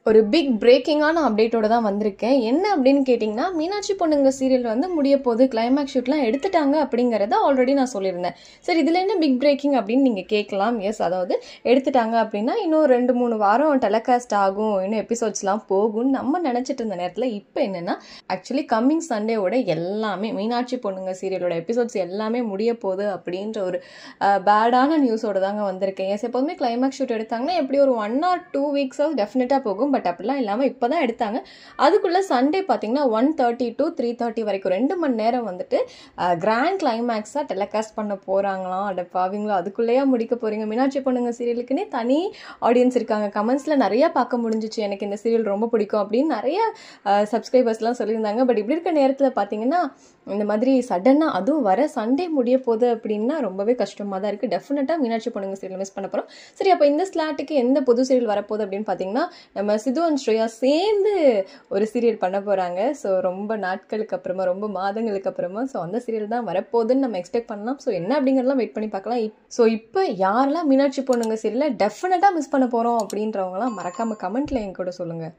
ஒரு பிக் பிரேக்கிங்கான அப்டேட்டோட தான் வந்திருக்கேன். என்ன அப்படின்னு கேட்டிங்கன்னா, மீனாட்சி பொண்ணுங்க சீரியல் வந்து முடிய போகுது, கிளைமேக்ஸ் ஷூட்லாம் எடுத்துட்டாங்க அப்படிங்கிறத ஆல்ரெடி நான் சொல்லியிருந்தேன். சரி, இதில் என்ன பிக் பிரேக்கிங் அப்படின்னு நீங்கள் கேட்கலாம். எஸ், அதாவது எடுத்துட்டாங்க அப்படின்னா இன்னும் 2-3 வாரம் டெலிகாஸ்ட் ஆகும், இன்னும் எபிசோட்ஸ்லாம் போகும்னு நம்ம நினச்சிட்டு இருந்த நேரத்தில் இப்போ என்னென்னா, ஆக்சுவலி கம்மிங் சண்டேவோட எல்லாமே மீனாட்சி பொண்ணுங்க சீரியலோட எபிசோட்ஸ் எல்லாமே முடிய போகுது அப்படின்ற ஒரு பேடான நியூஸோடு தாங்க வந்திருக்கேன். எஸ், எப்போதுமே கிளைமேக்ஸ் ஷூட் எடுத்தாங்கன்னா எப்படி ஒரு 1 or 2 weeks டெஃபினட்டாக போகும். பட் அப்படிலாம் இல்லாமல் இப்போ தான் எடுத்தாங்க. அதுக்குள்ளே சண்டே பார்த்தீங்கன்னா 1:30 to 3:30 வரைக்கும் 2 மணி நேரம் வந்துட்டு கிராண்ட் கிளைமேக்ஸாக டெலிகாஸ்ட் பண்ண போகிறாங்களாம். அட பாவீங்களா, அதுக்குள்ளேயே முடிக்க போகிறீங்க? மீனாட்சி பொண்ணுங்க சீரியலுக்குன்னே தனி ஆடியன்ஸ் இருக்காங்க. கமெண்ட்ஸில் நிறையா பார்க்க முடிஞ்சிச்சு, எனக்கு இந்த சீரியல் ரொம்ப பிடிக்கும் அப்படின்னு நிறைய சப்ஸ்கிரைபர்ஸ்லாம் சொல்லியிருந்தாங்க. பட் இப்படி இருக்க நேரத்தில் பார்த்தீங்கன்னா இந்த மாதிரி சடனாக அதுவும் வர சண்டே முடிய போகுது அப்படின்னா ரொம்பவே கஷ்டமாக தான் இருக்குது. டெஃபினட்டாக மீனாட்சி பொண்ணுங்க சீரியல் மிஸ் பண்ண போகிறோம். சரி, அப்போ இந்த ஸ்லாட்டுக்கு எந்த புது சீரியல் வரப்போகுது அப்படின்னு பார்த்தீங்கன்னா, நம்ம சிது அண்ட் ஸ்ரேயா சேர்ந்து ஒரு சீரியல் பண்ண போகிறாங்க. ஸோ ரொம்ப நாட்களுக்கு அப்புறமா, ரொம்ப மாதங்களுக்கு அப்புறமா ஸோ அந்த சீரியல் தான் வரப்போகுதுன்னு நம்ம எக்ஸ்பெக்ட் பண்ணலாம். ஸோ என்ன அப்படிங்கிறதெல்லாம் வெயிட் பண்ணி பார்க்கலாம். ஸோ இப்போ யாரெல்லாம் மீனாட்சி பொண்ணுங்க சீரியலை டெஃபினட்டாக மிஸ் பண்ண போகிறோம் அப்படின்றவங்களாம் மறக்காமல் கமெண்ட்டில் என் கூட சொல்லுங்கள்.